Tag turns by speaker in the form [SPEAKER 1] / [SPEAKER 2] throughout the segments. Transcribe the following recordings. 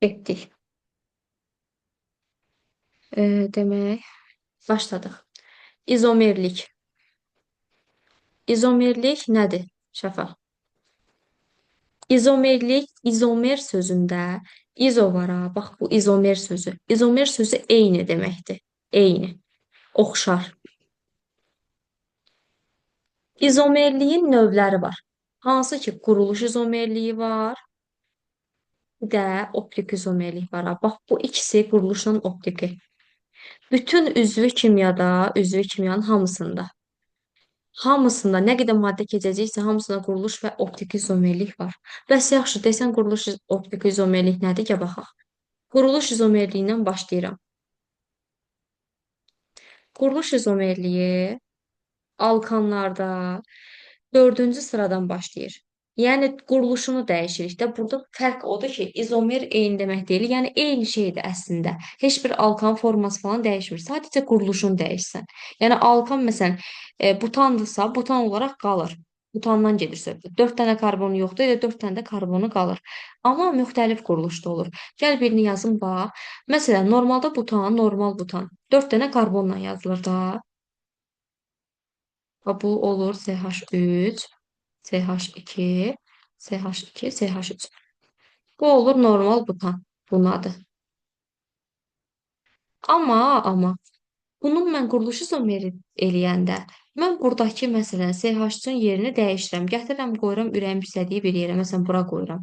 [SPEAKER 1] Etdik. Demək, başladıq. İzomerlik. İzomerlik nədir? Şəfa. İzomerlik, izomer sözündə izo var ha. Bax bu izomer sözü. İzomer sözü eyni deməkdir. Eyni. Oxşar. İzomerliyin növləri var. Hansı ki, quruluş izomerliyi var, bir də optik izomerlik var ha. Bax bu ikisi quruluşla optiki. Bütün üzvü kimyanın hamısında nə qədər maddə keçəcəksə, hamısında quruluş və optik izomerlik var. Bəs yaxşı, desən quruluş optik izomerlik nədir? Gəl baxaq. Quruluş izomerliyindən başlayıram. Quruluş izomerliyi alkanlarda dördüncü sıradan başlayır. Yəni quruluşunu dəyişirik də. Burada fərq odur ki, izomer eyni demək deyil. Yəni eyni şeydir əslində. Heç bir alkan forması falan dəyişmir. Sadəcə quruluşunu dəyişsən. Yəni alkan məsələn butandırsa, butan olaraq qalır. Butandan gedir söhbət. 4 dənə karbonu yoxdur, elə 4 dənə də karbonu qalır. Amma müxtəlif quruluşda olur. Gəl birini yazım bax. Məsələn, normalda butan, normal butan. 4 dənə karbonla yazılır da. Bu olur CH3, CH2, CH2, CH3. Bu olur normal butan. Bunun adı. Amma bunun mən quruluş izomeri eləyəndə mən buradakı məsələn CH3-ün yerini dəyişirəm. Gətirirəm, qoyuram ürəyim istədiyi bir yerə. Məsələn, bura qoyuram.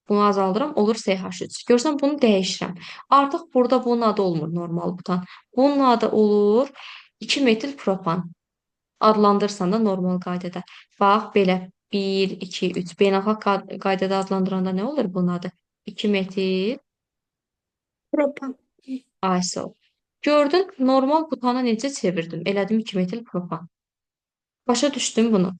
[SPEAKER 1] Bunu azaldıram, olur CH3. Görsən bunu dəyişirəm. Artıq burada bunun adı olmur normal butan. Bunun adı olur 2 metil propan. Adlandırsan da normal qaydada. Bax, belə 1, 2, 3 beynəlxalq qaydada adlandıranda nə olur bunun adı? 2 metil
[SPEAKER 2] Propan.
[SPEAKER 1] ISO. Gördün, normal butanı necə çevirdim? Elədim 2 metil propan. Başa düşdün bunu?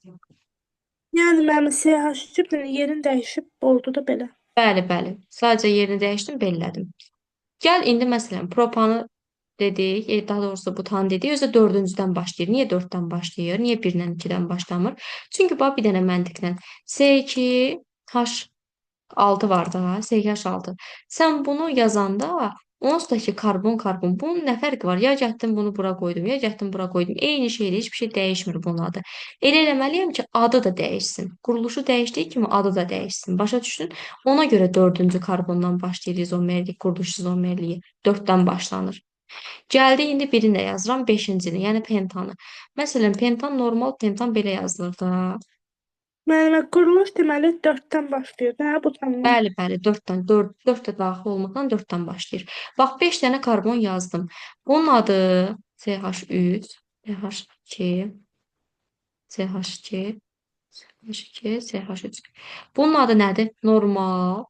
[SPEAKER 2] Yəni mənim CH3 yerini dəyişib oldu da belə.
[SPEAKER 1] Bəli, bəli. Sadəcə yerini dəyişdim, bellədim. Gəl indi məsələn propanı dedik, daha doğrusu butan dedik, özü dördüncüdən başlayır. Niyə dörddən başlayır? Niyə birdən, ikidən başlamır? Çünki bax bir dənə məntiqlə C2 H6 var da, CH6. Sən bunu yazanda onsuz da ki karbon. Bunun nə fərqi var? Ya getdim bunu bura qoydum, ya getdim bura qoydum. Eyni şeydir, heç bir şey dəyişmir bunun adı. Elə eləməliyəm ki, adı da dəyişsin. Quruluşu dəyişdiyi kimi adı da dəyişsin. Başa düşdün? Ona görə dördüncü karbondan başlayır izomerlik, quruluş izomerliyi. Dörddən başlanır. Gəldi indi birini də yazıram, beşincini, yəni pentanı. Məsələn, pentan normal pentan belə yazılır da.
[SPEAKER 2] Müəllimə, quruluş deməli 4-dən başlayır da, butandan.
[SPEAKER 1] Bəli, bəli, 4-dən, 4 də daxil olmaqla 4-dən başlayır. Bax, 5 dənə karbon yazdım. Bunun adı CH3, CH2, CH2, CH2, CH3. Bunun adı nədir? Normal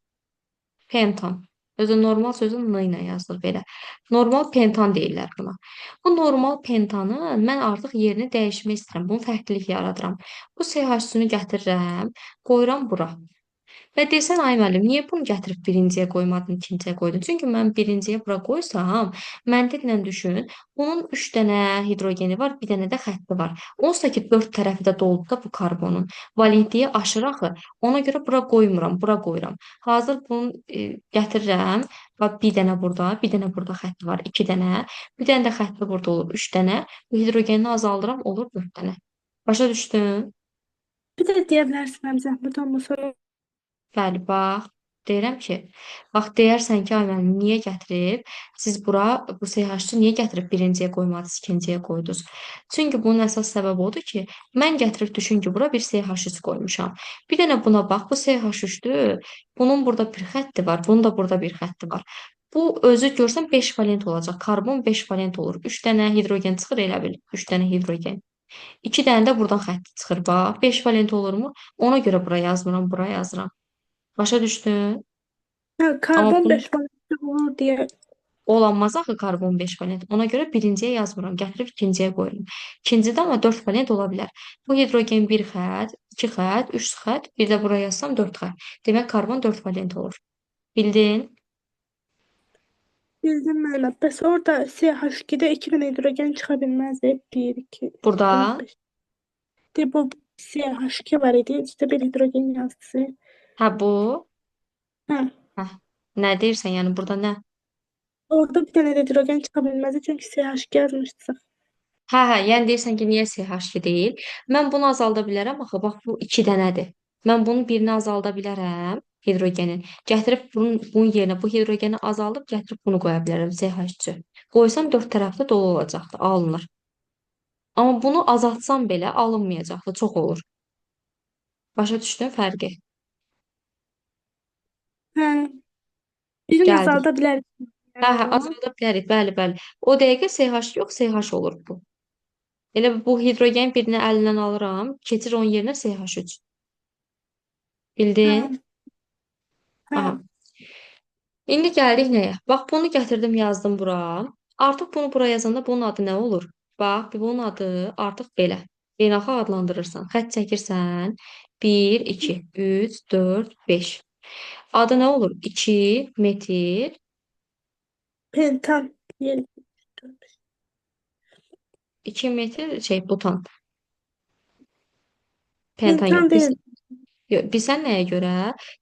[SPEAKER 1] pentan. Özü normal sözü n ilə yazılır belə. Normal pentan deyirlər buna. Bu normal pentanı mən artıq yerini dəyişmək istəyirəm. Bunu fərqlilik yaradıram. Bu CH3-ünü gətirirəm, qoyuram bura. Və desən, ay müəllim, niyə bunu gətirib birinciyə qoymadın, ikinciyə qoydun? Çünki mən birinciyə bura qoysam, məntiqlə düşün, bunun 3 dənə hidrogeni var, bir dənə də xətti var. Onsuz da ki, 4 tərəfi də doludur da bu karbonun. Valentliyi aşır axı. Ona görə bura qoymuram, bura qoyuram. Hazır bunu gətirirəm. Bax, bir dənə burada, bir dənə burada xətti var, 2 dənə. Bir dənə də xətti burada olur, 3 dənə. Bu hidrogenini azaldıram, olur 4 dənə. Başa düşdün?
[SPEAKER 2] Bir də deyə bilərsən, mənim zəhmət olmasa.
[SPEAKER 1] Bəli, bax, deyirəm ki, bax deyərsən ki, ay müəllim, niyə gətirib, siz bura bu CH-ı niyə gətirib birinciyə qoymadınız, ikinciyə qoydunuz? Çünki bunun əsas səbəbi odur ki, mən gətirib düşün ki, bura bir CH3 qoymuşam. Bir dənə buna bax, bu CH3-dür. Bunun burada bir xətti var, bunun da burada bir xətti var. Bu özü görsən 5 valent olacaq. Karbon 5 valent olur. 3 dənə hidrogen çıxır elə bil. 3 dənə hidrogen. 2 dənə də buradan xətti çıxır bax. 5 valent olurmu? Ona görə bura yazmıram, bura yazıram. Başa düşdün?
[SPEAKER 2] Hə,
[SPEAKER 1] Amma
[SPEAKER 2] karbon
[SPEAKER 1] bunun
[SPEAKER 2] 5 valentli olur deyə.
[SPEAKER 1] olanmaz axı karbon 5 valent. Ona görə birinciyə yazmıram. Gətirib ikinciyə qoyuram. İkincidə amma 4 valent ola bilər. Bu hidrogen 1 xətt, 2 xətt, 3 xətt, bir də buraya yazsam 4 xətt. Demək karbon 4 valent olur. Bildin?
[SPEAKER 2] Bildim müəllimə. Bəs orada CH2-də 2 dənə hidrogen çıxa bilməzdi. 1, 2, 3, 4,
[SPEAKER 1] Burada
[SPEAKER 2] 5. De bu CH2 var idi. İşte bir hidrogen yazısı.
[SPEAKER 1] hə bu.
[SPEAKER 2] Hə.
[SPEAKER 1] Hə. Nə deyirsən, yəni burada nə?
[SPEAKER 2] Orada bir dənə də hidrogen çıxa bilməzdi çünki CH2 yazmışdıq.
[SPEAKER 1] Hə, hə, yəni deyirsən ki, niyə CH2 deyil? Mən bunu azalda bilərəm axı. Bax bu 2 dənədir. Mən bunun birini azalda bilərəm, hidrogenin. Gətirib bunun yerinə bu hidrogeni azaldıb gətirib bunu qoya bilərəm CH3. Qoysam dörd tərəfli dolu olacaqdı, alınır. Amma bunu azaltsam belə alınmayacaqdı, çox olur. Başa düşdün fərqi?
[SPEAKER 2] Hə, birini
[SPEAKER 1] Gəldi.
[SPEAKER 2] azalda bilərik.
[SPEAKER 1] Hə,
[SPEAKER 2] Yəni
[SPEAKER 1] hə,
[SPEAKER 2] bunu.
[SPEAKER 1] azalda bilərik, bəli, bəli. O dəqiqə CH yox, CH olur bu. Elə bu hidrogen birini əlindən alıram, keçir onun yerinə CH3.
[SPEAKER 2] Hə,
[SPEAKER 1] Bildin?
[SPEAKER 2] hə.
[SPEAKER 1] Aha. İndi gəldik nəyə? Bax, bunu gətirdim, yazdım bura. Artıq bunu bura yazanda bunun adı nə olur? Bax, bunun adı artıq belə. Beynəlxalq adlandırırsan. Xətt çəkirsən. 1, 2, 3, 4, 5. Adı nə olur? 2 metil,
[SPEAKER 2] Pentan. Diyelim.
[SPEAKER 1] 2 metil şey butan. Pentan yox.
[SPEAKER 2] Pentan değil.
[SPEAKER 1] Bilsən nəyə görə?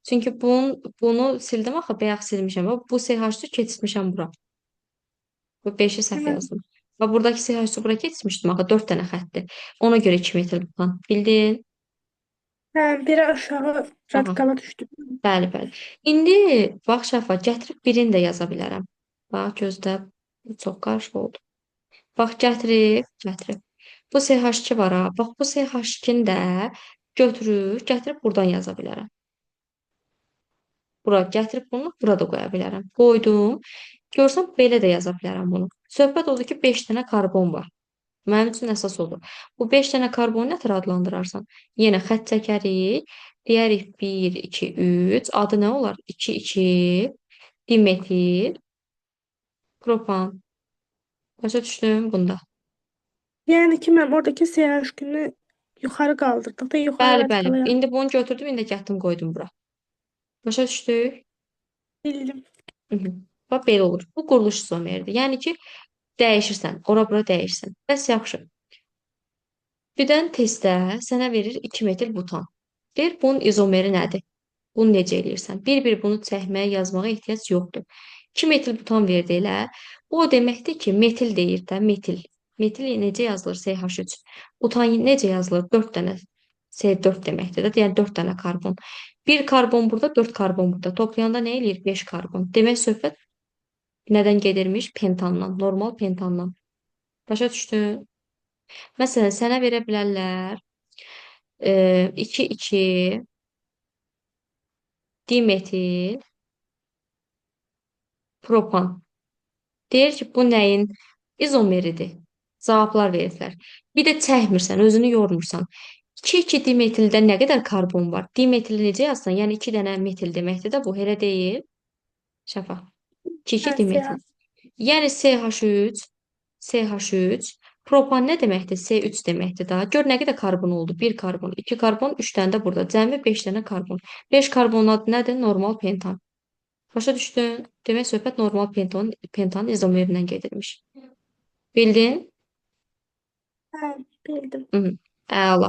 [SPEAKER 1] Çünki bunu sildim axı, bayaq silmişəm. Bu CH3 keçirmişəm bura. Bu 5-i səhv
[SPEAKER 2] Hə,
[SPEAKER 1] yazdım. Və buradakı CH3 bura keçmişdim axı 4 dənə xəttdir. Ona görə 2 metr butan. Bildin?
[SPEAKER 2] hə, biri aşağı
[SPEAKER 1] Aha.
[SPEAKER 2] radikala düşdü.
[SPEAKER 1] Bəli, bəli. İndi bax Şəfa, gətirib birini də yaza bilərəm. Bax gözdə çox qarışıq oldu. Bax gətirib. Bu CH2 var ha. Bax bu CH2-ni də gətirib buradan yaza bilərəm. Bura gətirib bunu bura da qoya bilərəm. Qoydum. Görsəm belə də yaza bilərəm bunu. Söhbət odur ki, 5 dənə karbon var. Mənim üçün əsas odur. Bu 5 dənə karbonu nətər adlandırarsan? Yenə xətt çəkərik. Deyərik 1, 2, 3. Adı nə olar? 2, 2 dimetil propan. Başa düşdüm bunda.
[SPEAKER 2] Yəni ki, mən oradakı CH2-ni yuxarı qaldırdıqda yuxarı
[SPEAKER 1] Bəli, bəli.
[SPEAKER 2] radikala yaxın
[SPEAKER 1] İndi bunu götürdüm, indi gətirdim qoydum bura. Başa düşdük?
[SPEAKER 2] bildim.
[SPEAKER 1] Mhm. Bax belə olur. Bu quruluş izomeridir. Yəni ki, dəyişirsən, ora-bura dəyişsən. Bəs yaxşı. Birdən testdə sənə verir 2 metil butan. Deyir, bunun izomeri nədir? Bunu necə eləyirsən? Bir-bir bunu çəkməyə, yazmağa ehtiyac yoxdur. 2 metil butan verdi elə. Bu o deməkdir ki, metil deyir də, metil. Metil necə yazılır? CH3. Butan necə yazılır? 4 dənə C4 deməkdir də. Yəni 4 dənə karbon. Bir karbon burada, 4 karbon burada. Toplayanda nə eləyir? 5 karbon. Demək söhbət nədən gedirmiş? Pentandan, normal pentandan. Başa düşdün? Məsələn, sənə verə bilərlər 2,2 dimetil propan. Deyir ki, bu nəyin izomeridir? Cavablar verirlər. Bir də çəkmirsən, özünü yormursan. 2,2 dimetildə nə qədər karbon var? Dimetili necə yazsan? Yəni 2 dənə metil deməkdir də bu, elə deyil. Şəfa. 2,2
[SPEAKER 2] Hə,
[SPEAKER 1] dimetil.
[SPEAKER 2] CH.
[SPEAKER 1] Yəni CH3, propan nə deməkdir? C3 deməkdir da. Gör nə qədər karbon oldu? Bir karbon, 2 karbon, 3 dənə də burada. Cəmi 5 dənə karbon. 5 karbonun adı nədir? Normal pentan. Başa düşdün? Demək söhbət normal pentanın izomerindən gedirmiş. Bildin?
[SPEAKER 2] Hə, bildim.
[SPEAKER 1] Hı. Əla.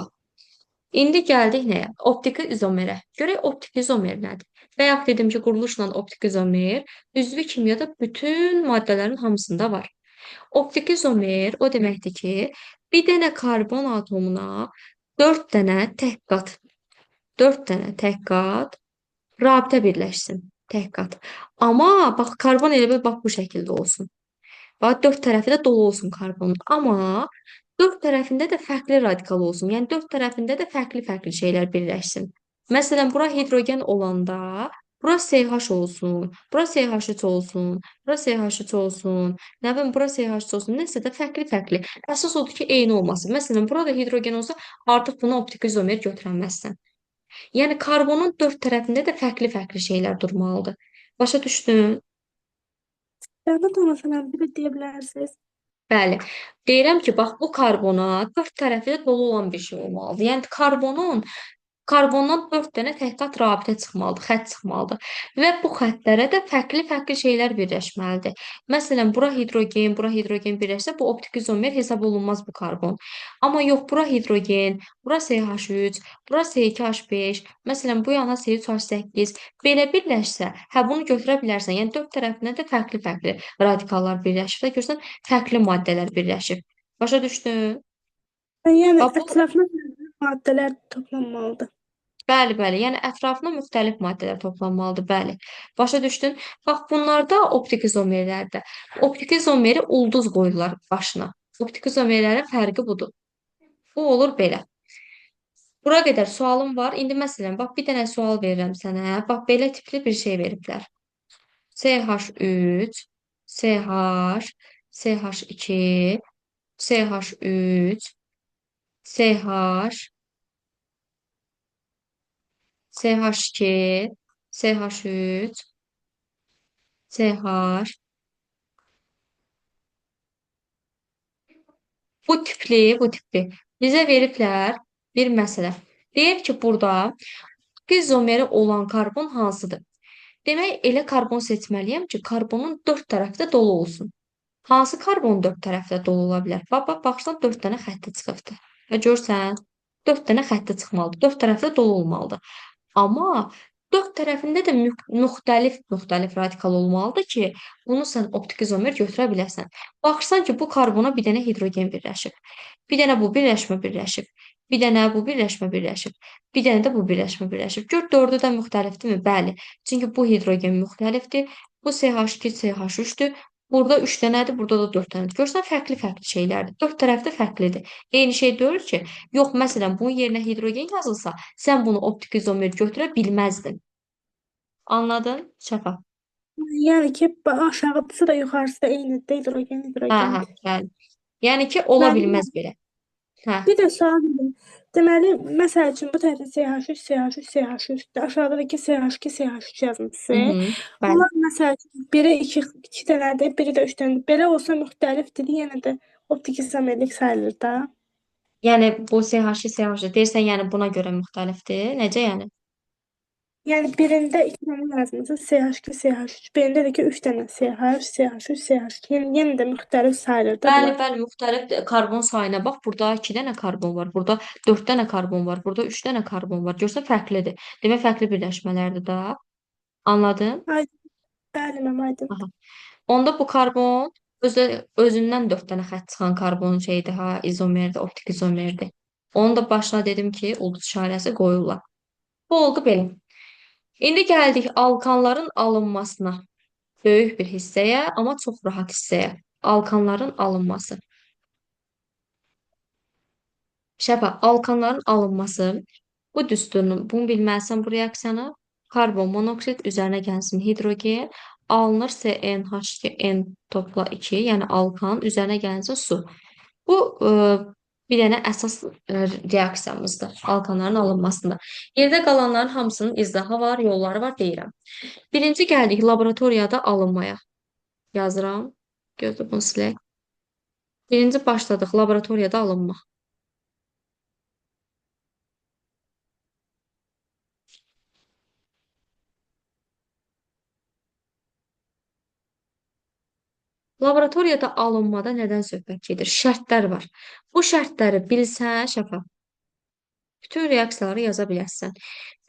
[SPEAKER 1] İndi gəldik nəyə? Optiki izomerə. Görək optik izomer nədir? Bayaq dedim ki, quruluşla optik izomer üzvi kimyada bütün maddələrin hamısında var. Optik izomer o deməkdir ki, bir dənə karbon atomuna 4 dənə tək qat, 4 dənə tək qat rabitə birləşsin. Tək qat. Amma bax karbon elə bil bax bu şəkildə olsun. Bax dörd tərəfi də dolu olsun karbonun. Amma dörd tərəfində də fərqli radikal olsun. Yəni dörd tərəfində də fərqli-fərqli şeylər birləşsin. Məsələn, bura hidrogen olanda bura CH olsun, bura CH3 olsun, bura CH3 olsun, nə bilim bura CH3 olsun, nəsə də fərqli-fərqli. Əsas odur ki, eyni olmasın. Məsələn, burada hidrogen olsa, artıq bunu optik izomer götürəməzsən. Yəni karbonun dörd tərəfində də fərqli-fərqli şeylər durmalıdır. Başa düşdün?
[SPEAKER 2] Dəvət olmasına bir də deyə bilərsiniz.
[SPEAKER 1] Bəli. Deyirəm ki, bax bu karbona dörd tərəfi də dolu olan bir şey olmalıdır. Yəni Karbondan 4 dənə təhqiqat rabitə çıxmalıdır, xətt çıxmalıdır. Və bu xəttlərə də fərqli-fərqli şeylər birləşməlidir. Məsələn, bura hidrogen birləşsə, bu optik izomer hesab olunmaz bu karbon. Amma yox, bura hidrogen, bura CH3, bura C2H5, məsələn, bu yana C3H8 belə birləşsə, hə bunu götürə bilərsən. Yəni dörd tərəfindən də fərqli-fərqli radikallar birləşib və görürsən fərqli maddələr birləşib. Başa düşdün?
[SPEAKER 2] Yəni
[SPEAKER 1] Bax bu
[SPEAKER 2] ətrafına maddələr toplanmalıdır.
[SPEAKER 1] bəli, bəli. Yəni ətrafına müxtəlif maddələr toplanmalıdır, bəli. Başa düşdün? Bax bunlarda optik izomerlərdə optik izomeri ulduz qoyurlar başına. Optik izomerlərin fərqi budur. Bu olur belə. Bura qədər sualım var. İndi məsələn, bax bir dənə sual verirəm sənə. Bax belə tipli bir şey veriblər. CH3, CH, CH2, CH3, CH, CH2, CH3, CH. Bu tipli bizə veriblər bir məsələ. Deyir ki, burada izomeri olan karbon hansıdır? Demək, elə karbon seçməliyəm ki, karbonun dörd tərəfdə dolu olsun. Hansı karbon dörd tərəfdə dolu ola bilər? Bax, baxsan dörd dənə xətti çıxıbdır. Və görsən, dörd dənə xətti çıxmalıdır. Dörd tərəfdə dolu olmalıdır. Amma dörd tərəfində də müxtəlif radikal olmalıdır ki, bunu sən optik izomer götürə biləsən. Baxırsan ki, bu karbona bir dənə hidrogen birləşib. Bir dənə bu birləşmə birləşib. Bir dənə bu birləşmə birləşib. Bir dənə də bu birləşmə birləşib. Gör, dördü də müxtəlifdirmi? Bəli. Çünki bu hidrogen müxtəlifdir. Bu CH2, CH3-dür. Burada 3 dənədir, burada da 4 dənədir. Görsən fərqli-fərqli şeylərdir. Dörd tərəfdə fərqlidir. Eyni şey deyil ki, yox, məsələn, bunun yerinə hidrogen yazılsa, sən bunu optik izomer götürə bilməzdin. Anladın? Şəfa.
[SPEAKER 2] Yəni ki, aşağısı da yuxarısı da eynidir. Hidrogen,
[SPEAKER 1] Hə,
[SPEAKER 2] hidrogendir.
[SPEAKER 1] bəli. Yəni ki, ola
[SPEAKER 2] Müəllim,
[SPEAKER 1] bilməz belə. Hə.
[SPEAKER 2] bir də sual verim. Deməli, məsəl üçün bu tərəfdə CH3, CH3, CH3-dür. Aşağıdakı CH2, CH3 yazmışsınız.
[SPEAKER 1] Mhm. Bəli.
[SPEAKER 2] Bunlar məsəl üçün biri iki dənədir, biri də üç dənədir. Belə olsa müxtəlifdir, yenə də optik izomerlik sayılır da.
[SPEAKER 1] Yəni bu CH2, CH3 deyirsən, yəni buna görə müxtəlifdir. Necə yəni?
[SPEAKER 2] Yəni birində iki dənə yazmışsınız, CH2, CH3. Birində də ki, üç dənə CH, CH3, CH2. Yəni yenə də müxtəlif sayılır da
[SPEAKER 1] Bəli,
[SPEAKER 2] bunlar.
[SPEAKER 1] bəli, müxtəlif karbon sayına bax. Burada 2 dənə karbon var, burada 4 dənə karbon var, burada 3 dənə karbon var. Görsən fərqlidir. Demək fərqli birləşmələrdir da. Anladın?
[SPEAKER 2] Aydın, bəli, mənim aydın.
[SPEAKER 1] Aha. Onda bu karbon özündən 4 dənə xətt çıxan karbon şeydir ha, izomerdir, optik izomerdir. Onu da başına dedim ki, ulduz işarəsi qoyurlar. Bu oldu belə. İndi gəldik alkanların alınmasına. Böyük bir hissəyə, amma çox rahat hissəyə. Alkanların alınması. Şəfa, alkanların alınması. Bu düsturun, bunu bilməlisən bu reaksiyanı. Karbon monoksid üzərinə gəlsin hidrogen. Alınır CnH2n topla 2, yəni alkan, üzərinə gəlsin su. Bu bir dənə əsas reaksiyamızdır alkanların alınmasında. Yerdə qalanların hamısının izahı var, yolları var deyirəm. Birinci gəldik laboratoriyada alınmaya. Yazıram. Gözlə bunu silək. Birinci başladıq laboratoriyada alınma. Laboratoriyada alınmada nədən söhbət gedir? Şərtlər var. Bu şərtləri bilsən, Şəfa, bütün reaksiyaları yaza bilərsən.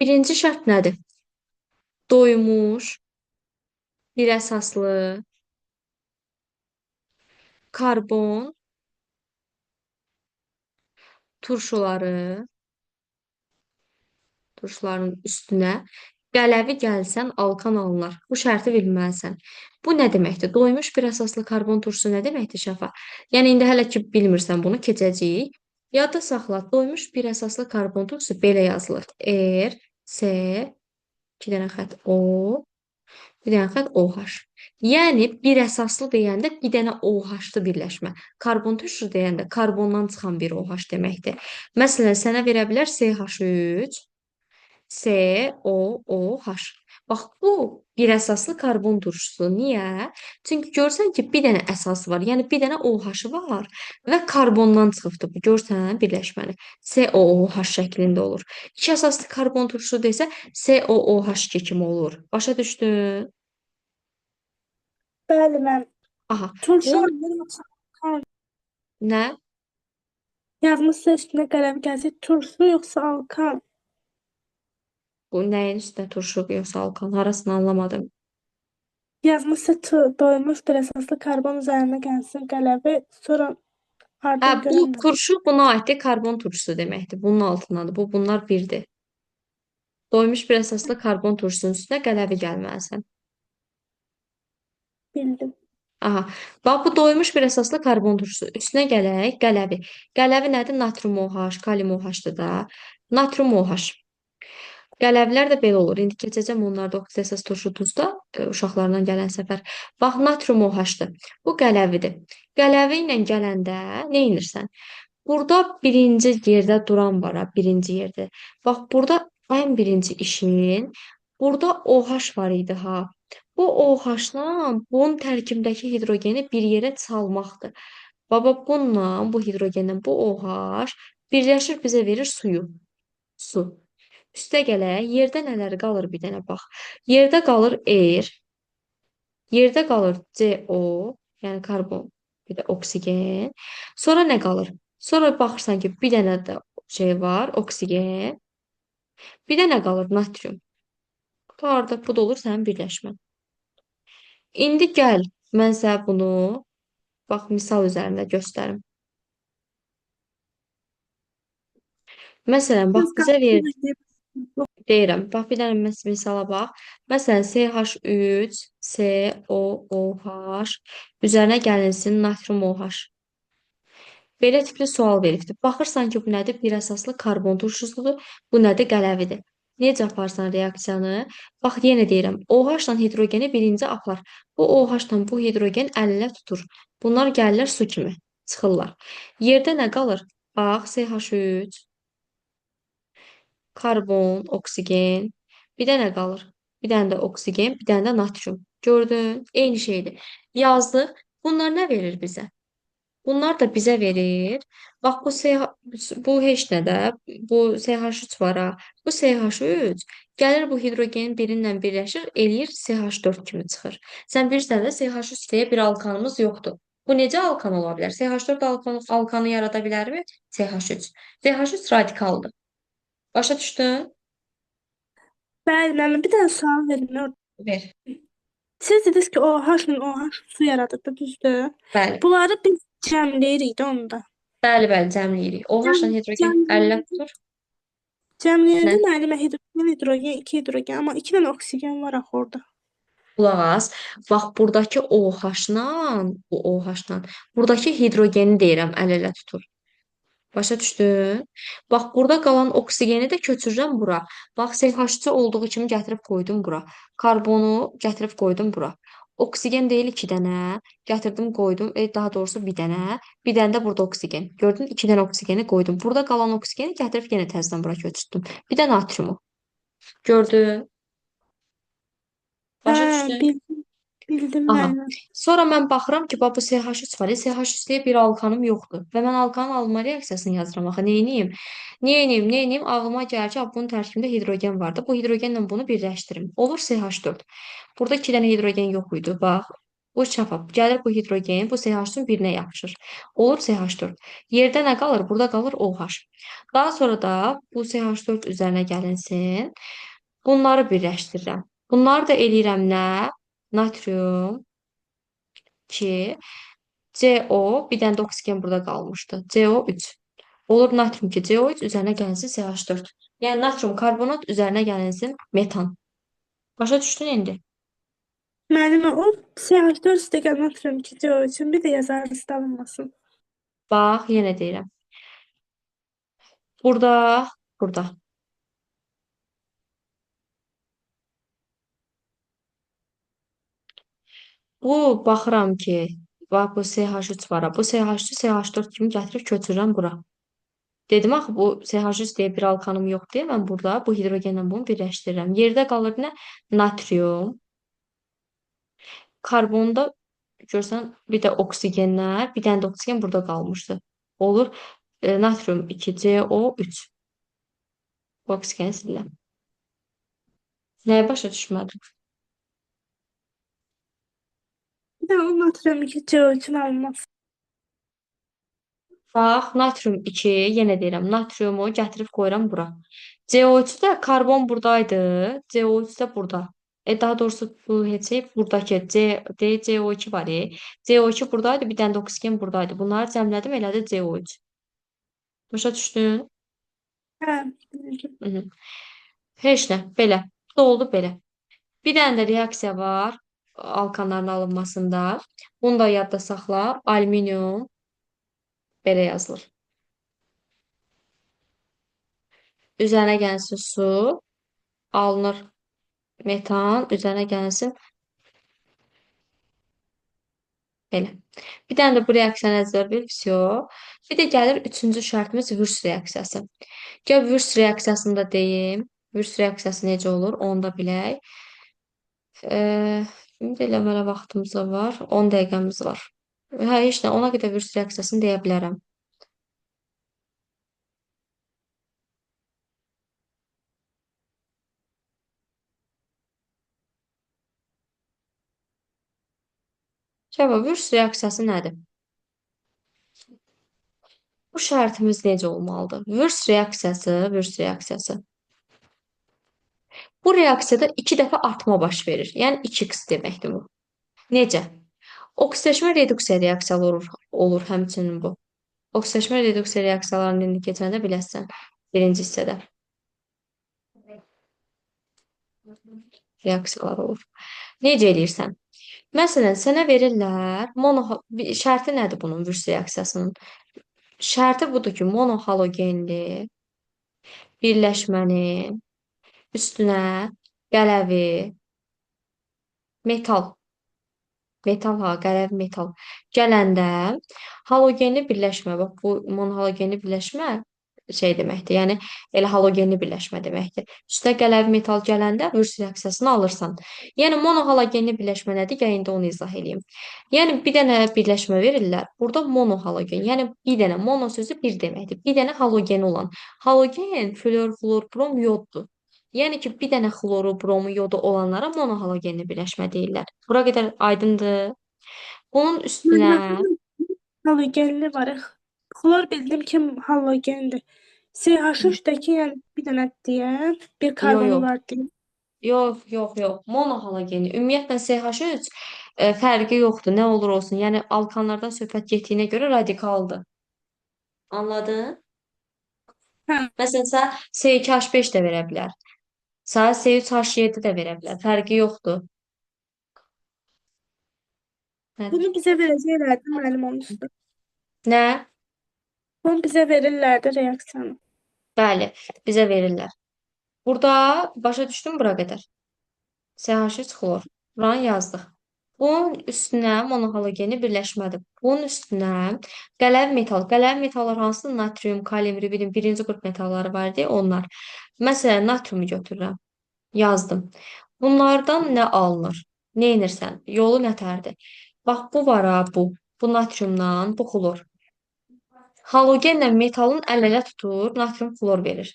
[SPEAKER 1] Birinci şərt nədir? Doymuş, bir əsaslı, karbon, turşuların üstünə qələvi gəlsən alkan alınır. Bu şərti bilməlisən. Bu nə deməkdir? Doymuş bir əsaslı karbon turşusu nə deməkdir, Şəfa? Yəni indi hələ ki bilmirsən bunu keçəcəyik. Yadda saxla. Doymuş bir əsaslı karbon turşusu belə yazılır. R, S, 2 dənə xətt O, bir dənə xətt OH. Yəni bir əsaslı deyəndə bir dənə OH-lı birləşmə. Karbon turşusu deyəndə karbondan çıxan bir OH deməkdir. Məsələn, sənə verə bilər CH3, COOH. Bax, bu bir əsaslı karbon turşusudur. Niyə? Çünki görsən ki, bir dənə əsası var. Yəni bir dənə OH var və karbondan çıxıbdır bu. Görsən birləşməni. COOH şəklində olur. İki əsaslı karbon turşusu desə COOH kimi olur. Başa düşdün?
[SPEAKER 2] Bəli, mən
[SPEAKER 1] Aha.
[SPEAKER 2] turşu
[SPEAKER 1] Bunun
[SPEAKER 2] adı yoxsa alkan?
[SPEAKER 1] nə?
[SPEAKER 2] Yazmışsa üstünə qələm gəzir. Turşu yoxsa alkan?
[SPEAKER 1] Bu nəyin üstünə turşu yoxsa alkan? Harasını anlamadım.
[SPEAKER 2] Yazmışsa doymuş bir əsaslı karbon üzərinə gəlsin qələbi. Sonra
[SPEAKER 1] Hə,
[SPEAKER 2] ardını
[SPEAKER 1] bu
[SPEAKER 2] görəmədim.
[SPEAKER 1] turşu buna aiddir. Karbon turşusu deməkdir. Bunun altındadır. Bunlar birdir. Doymuş bir əsaslı karbon turşusunun üstünə qələvi gəlməlisən.
[SPEAKER 2] Bildim.
[SPEAKER 1] Aha. Bax, bu doymuş bir əsaslı karbon turşusu. Üstünə gələk, qələvi. Qələvi nədir? Natrium OH, kalium OH-dır da. Natrium OH. Qələvlər də belə olur. İndi keçəcəm onlarda oxidasiya turşu duzda uşaqlardan gələn səfər. Bax, natrium OH-dır. Bu qələvidir. Qələvi ilə gələndə nə edirsən? Burada birinci yerdə duran var ha, birinci yerdə. Bax, burada ən birinci işin burada OH var idi ha. Bu OH-la bunun tərkibindəki hidrogeni bir yerə salmaqdır. Baba, bununla bu hidrogenlə bu OH birləşir, bizə verir suyu. Su. Üstə gələk, yerdə nələr qalır bir dənə bax. Yerdə qalır air, yerdə qalır CO, yəni karbon, bir də oksigen. Sonra nə qalır? Sonra baxırsan ki, bir dənə də şey var, oksigen. Bir dənə qalır natrium. Qurtardı, bu da olur sənin birləşmən. İndi gəl, mən sənə bunu bax misal üzərində göstərim. Məsələn, bax
[SPEAKER 2] Biraz
[SPEAKER 1] bizə ver,
[SPEAKER 2] qapı
[SPEAKER 1] deyirəm. Bax bir dənə misala bax. Məsələn, CH3, COOH üzərinə gəlinsin natrium OH. Belə tipli sual veribdir. Baxırsan ki, bu nədir? Bir əsaslı karbon turşusudur. Bu nədir? Qələvidir. Necə aparsan reaksiyanı? Bax, yenə deyirəm. OH-la hidrogeni birinci apar. Bu OH-la bu hidrogen əllə tutur. Bunlar gəlirlər su kimi. Çıxırlar. Yerdə nə qalır? Bax, CH3, karbon, oksigen. Bir dənə qalır. Bir dənə də oksigen, bir dənə də natrium. Gördün? Eyni şeydir. Yazdıq. Bunlar nə verir bizə? Bunlar da bizə verir. Bax bu bu heç nə də. Bu CH3 var ha. Bu CH3 gəlir bu hidrogenin birinlə birləşir, eləyir CH4 kimi çıxır. Sən bilirsən də CH3 deyə bir alkanımız yoxdur. Bu necə alkan ola bilər? CH4 alkanı yarada bilərmi? CH3. CH3 radikaldır. Başa düşdün?
[SPEAKER 2] Bəli, müəllim, bir dənə sual verin.
[SPEAKER 1] Ver.
[SPEAKER 2] Siz dediniz ki, OH-la OH su yaradırdı, düzdür?
[SPEAKER 1] Bəli.
[SPEAKER 2] Bunları biz cəmləyirik də onda.
[SPEAKER 1] Bəli, bəli, cəmləyirik. OH-la hidrogen əllə
[SPEAKER 2] Cəmləyəndə,
[SPEAKER 1] tutur. Nə?
[SPEAKER 2] cəmləyəndə müəllimə hidrogen, iki hidrogen, amma iki dənə oksigen var axı orada.
[SPEAKER 1] Qulaq as. Bax, buradakı OH-la, bu OH-la, buradakı hidrogeni deyirəm, əl-ələ tutur. Başa düşdün? Bax, burada qalan oksigeni də köçürürəm bura. Bax, CH3 olduğu kimi gətirib qoydum bura. Karbonu gətirib qoydum bura. Oksigen deyil iki dənə. Gətirdim, qoydum. Daha doğrusu bir dənə. Bir dənə də burada oksigen. Gördün? İki dənə oksigeni qoydum. Burada qalan oksigeni gətirib yenə təzədən bura köçürdüm. Bir də natriumu. Gördün?
[SPEAKER 2] Hə,
[SPEAKER 1] Başa düşdün?
[SPEAKER 2] bildim
[SPEAKER 1] Aha.
[SPEAKER 2] müəllim.
[SPEAKER 1] Sonra mən baxıram ki, bax bu CH3 var. CH3 deyə bir alkanım yoxdur. Və mən alkanın alma reaksiyasını yazıram. Axı neyniyim? Neyniyim? Ağlıma gəlir ki, bunun tərkibində hidrogen vardı. Bu hidrogenlə bunu birləşdirim. Olur CH4. Burada iki dənə hidrogen yox idi. Bax. Bu şəffaf. Gəlir bu hidrogen, bu CH3-ün birinə yapışır. Olur CH4. Yerdə nə qalır? Burada qalır OH. Daha sonra da bu CH4 üzərinə gəlinsin. Bunları birləşdirirəm. Bunları da eləyirəm nə? Natrium, 2, CO, bir dənə də oksigen burada qalmışdı. CO3. Olur natrium 2, CO3 üzərinə gəlinsin CH4. Yəni natrium karbonat üzərinə gəlinsin metan. Başa düşdün indi?
[SPEAKER 2] Müəllimə, o CH4 stəkan natrium gidiyor üçün bir də yazarız alınmasın.
[SPEAKER 1] Bax, yenə deyirəm. Burada. Bu baxıram ki, bax bu CH3 var. Bu CH3-ü CH4 kimi gətirib köçürürəm bura. Dedim axı bu CH3 deyə bir alkanım yox deyə mən burada bu hidrogenlə bunu birləşdirirəm. Yerdə qalır nə? Natrium. Karbonda görsən bir də oksigenlər, bir dənə də oksigen burada qalmışdı. Olur natrium 2CO3. Bu oksigen silə. Nəyə başa düşmədim?
[SPEAKER 2] Bir də onun atıram ki, CO2'nin alınması.
[SPEAKER 1] Bax, natrium 2, yenə deyirəm, natriumu gətirib qoyuram bura. CO3 də karbon buradaydı, CO3 də burada. Daha doğrusu bu heç şey buradakı DCO2 var. CO2 buradaydı, bir dənə də oksigen buradaydı. Bunları cəmlədim, elədi CO3. Başa düşdün?
[SPEAKER 2] Hə,
[SPEAKER 1] Hı -hı. Heç nə, belə. Bu da oldu belə. Bir dənə də reaksiya var alkanların alınmasında. Bunu da yadda saxla. Alüminium belə yazılır. Üzərinə gəlsin su, alınır metan, üzərinə gəlsin belə. Bir dənə də bu reaksiya nəzərə bil, vsyo. Bir də gəlir üçüncü şərtimiz Würz reaksiyası. Gəl Würz reaksiyasını da deyim. Würz reaksiyası necə olur, onu da bilək. İndi eləmələ vaxtımız da var. 10 dəqiqəmiz var. Hə, heç nə, ona qədər Würz reaksiyasını deyə bilərəm. Cavab, Würz reaksiyası nədir? Bu şərtimiz necə olmalıdır? Würz reaksiyası. Bu reaksiyada iki dəfə artma baş verir. Yəni 2x deməkdir bu. Necə? Oksidaşma reduksiya reaksiyaları olur həmçinin bu. Oksidaşma reduksiya reaksiyalarını indi keçəndə biləsən. Birinci hissədə reaksiyalar olur. Necə eləyirsən? Məsələn, sənə verirlər, şərti nədir bunun Würz reaksiyasının? Şərti budur ki, monohalogenli birləşmənin üstünə qələvi metal qələvi metal gələndə halogenli birləşmə, bax bu monohalogenli birləşmə şey deməkdir. Yəni elə halogenli birləşmə deməkdir. Üstə qələvi metal gələndə Würz reaksiyasını alırsan. Yəni monohalogenli birləşmə nədir? Gəl indi onu izah edeyim. Yəni bir dənə birləşmə verirlər. Burada monohalogen. Yəni bir dənə mono sözü bir deməkdir. Bir dənə halogeni olan. Halogen flor, fluor, brom, yoddur. Yəni ki, bir dənə xloru, bromu, yodu olanlara monohalogenli birləşmə deyirlər. Bura qədər aydındır. Bunun üstünə
[SPEAKER 2] halogenli var. Xlor bildim ki halogendir. CH3'dəki yəni bir dənə deyən, bir
[SPEAKER 1] yox,
[SPEAKER 2] karbonu
[SPEAKER 1] yox.
[SPEAKER 2] var deyən.
[SPEAKER 1] Yox. Monohalogeni. Ümumiyyətlə CH3 fərqi yoxdur. Nə olur olsun. Yəni alkanlardan söhbət getdiyinə görə radikaldır. Anladın?
[SPEAKER 2] Hə,
[SPEAKER 1] Məsələn, sən C2H5 də verə bilər. Sənə C3H7 də verə bilər. Fərqi yoxdur. Nədir?
[SPEAKER 2] bunu bizə verəcəklərdi müəllim onun üstü.
[SPEAKER 1] Nə?
[SPEAKER 2] Bunu bizə verirlərdi reaksiyanı.
[SPEAKER 1] Bəli, bizə verirlər. Burada başa düşdün bura qədər. CH3 xlor. Buranı yazdıq. Bunun üstünə monohalogeni birləşmədir. Bunun üstünə qələv metal. Qələv metallar hansı? Natrium, kalium, rubidium, birinci qrup metalları var deyə onlar. Məsələn, natriumu götürürəm. Yazdım. Bunlardan nə alınır? Nə edirsən? Yolu nətərdir? Bax, bu var ha, bu. Bu natriumdan, bu xlor. Halogenlə metalın əl-ələ tutur, natrium xlor verir.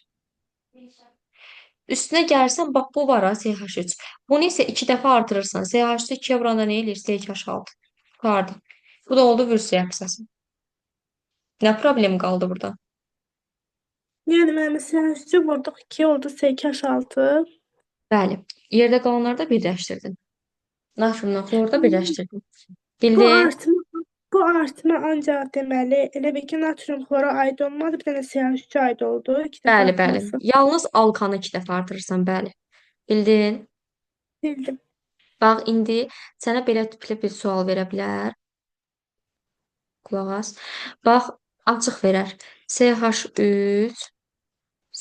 [SPEAKER 1] Üstünə gəlsən, bax bu var ha, CH3. Bunu isə 2 dəfə artırırsan. CH3-ü 2-yə vuranda nə eləyir? CH6. Qurtardı. Bu da oldu Würz reaksiyası. Nə problem qaldı burada?
[SPEAKER 2] Yəni müəllim CH3'ü vurduq 2 oldu CH6.
[SPEAKER 1] Bəli. Yerdə qalanları da birləşdirdin. Natriumla xloru da birləşdirdin.
[SPEAKER 2] Bu
[SPEAKER 1] Bildin?
[SPEAKER 2] artma bu artma ancaq deməli elə bil ki natrium xlora aid olmadı, bir dənə CH3-ə aid oldu. 2 dəfə
[SPEAKER 1] Bəli.
[SPEAKER 2] artması.
[SPEAKER 1] Yalnız alkanı 2 dəfə artırırsan, bəli. Bildin?
[SPEAKER 2] Bildim.
[SPEAKER 1] Bax, indi sənə belə tipli bir sual verə bilər. Qulaq as. Bax, açıq verər. CH3,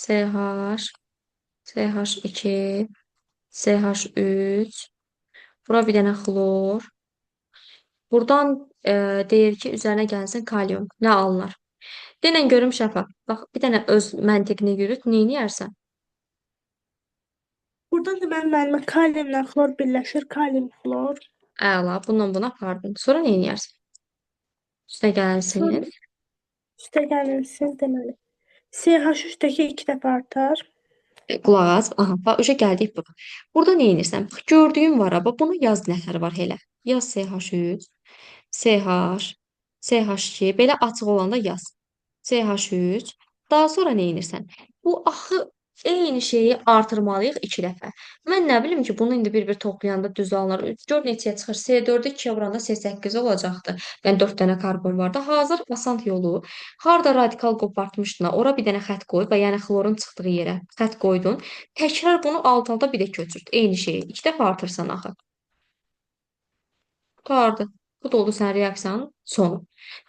[SPEAKER 1] CH, CH2, CH3, bura bir dənə xlor. Buradan deyir ki, üzərinə gəlsin kalium. Nə alınır? Denən görüm Şəfa. Bax, bir dənə öz məntiqini yürüt, neyniyərsən?
[SPEAKER 2] Buradan da mənim müəllimə kaliumla xlor birləşir, kalium xlor.
[SPEAKER 1] Əla, bununla bunu apardın. Sonra neyniyərsən? Üstə
[SPEAKER 2] Sonra
[SPEAKER 1] gəlsin.
[SPEAKER 2] üstə gəlinsin deməli. CH3-dəki 2 dəfə artar.
[SPEAKER 1] Qulaq as. Aha, bax, uşa gəldik bura. Burada neynirsən? Bax, gördüyün var ha, bax, bunu yaz nətər var elə. Yaz CH3, CH, CH2, belə açıq olanda yaz. CH3. Daha sonra neynirsən? Bu axı eyni şeyi artırmalıyıq 2 dəfə. Mən nə bilim ki, bunu indi bir-bir toplayanda düz alınır. Gör neçəyə çıxır. C4-ü 2-yə vuranda C8 olacaqdı. Yəni 4 dənə karbon var da. Hazır asan yolu. Harda radikal qopartmışdın, ora bir dənə xətt qoy və yəni xlorun çıxdığı yerə xətt qoydun. Təkrar bunu alt-alta bir də köçürt. Eyni şeyi 2 dəfə artırsan axı. Qurtardı. Bu da oldu sənin reaksiyanın sonu.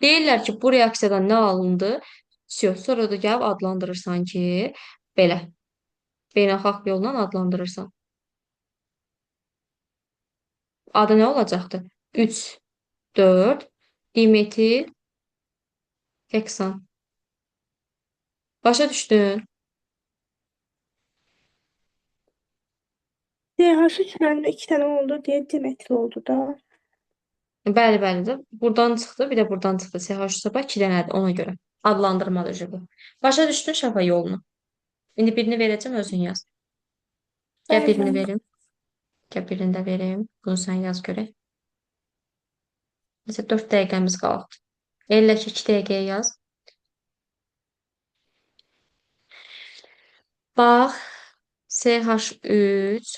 [SPEAKER 1] Deyirlər ki, bu reaksiyadan nə alındı? Söz. Sonra da gəlib adlandırırsan ki, belə beynəlxalq yolla adlandırırsan. Adı nə olacaqdı? 3, 4, dimetil heksan. Başa düşdün?
[SPEAKER 2] CH3 məndə 2 dənə oldu deyə dimetil oldu da.
[SPEAKER 1] Bəli, bəli də. Buradan çıxdı, bir də buradan çıxdı. CH3 səpə 2 dənədir ona görə. Adlandırmadır bu. Başa düşdün şəfa yolunu. İndi birini verəcəm, özün yaz. Gəl
[SPEAKER 2] Bəli,
[SPEAKER 1] birini
[SPEAKER 2] mənim.
[SPEAKER 1] verim. Gəl birini də verim. Bunu sən yaz görək. Bizə 4 dəqiqəmiz qalıb. Elə ki 2 dəqiqəyə yaz. Bax, CH3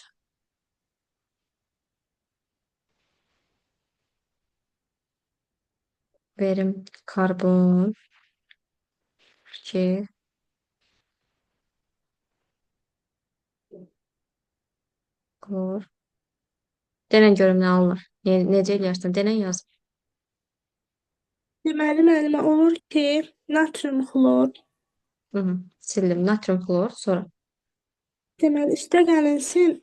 [SPEAKER 1] verim karbon 2 klor. Denən görüm nə alınır. Necə eləyərsən? Denən yaz.
[SPEAKER 2] Deməli müəllimə olur ki, natrium xlor.
[SPEAKER 1] Hı -hı. Sildim. Natrium klor. Sonra.
[SPEAKER 2] Deməli üstə gəlinsin.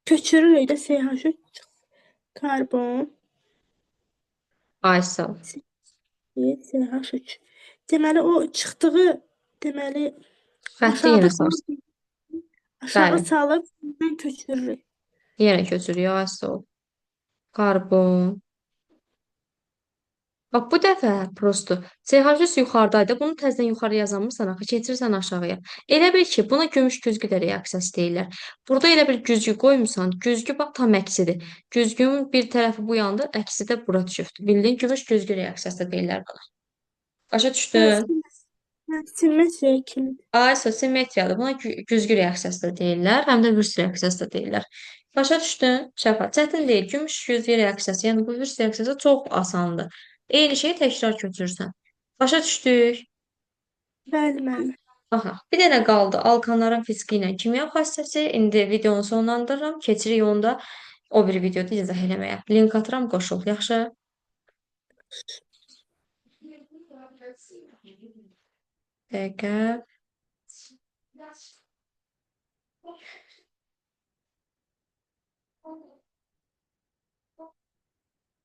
[SPEAKER 2] Köçürürük də CH3 karbon.
[SPEAKER 1] Ay sağ ol.
[SPEAKER 2] CH3. Deməli o çıxdığı deməli
[SPEAKER 1] Xətti
[SPEAKER 2] aşağıda
[SPEAKER 1] yenə sar.
[SPEAKER 2] aşağı
[SPEAKER 1] Bəli.
[SPEAKER 2] salıb ben köçürürük.
[SPEAKER 1] Yenə köçürüyor. Ay sağ ol. Karbon. Bax bu dəfə prosto CH3 yuxarıdaydı. Bunu təzədən yuxarı yazamırsan axı, keçirsən aşağıya. Elə bil ki, buna gümüş güzgü də reaksiyası deyirlər. Burada elə bir güzgü qoymusan, güzgü bax tam əksidir. Güzgünün bir tərəfi bu yandır, əksi də bura düşübdür. Bildin, gümüş güzgü reaksiyası da deyirlər buna. Başa düşdün?
[SPEAKER 2] Simetri kimi.
[SPEAKER 1] Ay, simetriyadır. Buna güzgü reaksiyası da deyirlər, həm də virs reaksiyası da deyirlər. Başa düşdün? Şəfa. Çətin deyil. Gümüş güzgü reaksiyası, yəni bu virs reaksiyası çox asandır. Eyni şeyi təkrar köçürürsən. Başa düşdük.
[SPEAKER 2] Bəli müəllim.
[SPEAKER 1] Aha. Bir dənə qaldı. Alkanların fiziki ilə kimya xassəsi. İndi videonu sonlandırıram. Keçirik onda o bir videoda izah eləməyə. Link atıram, qoşul. Yaxşı? Dəqiqə.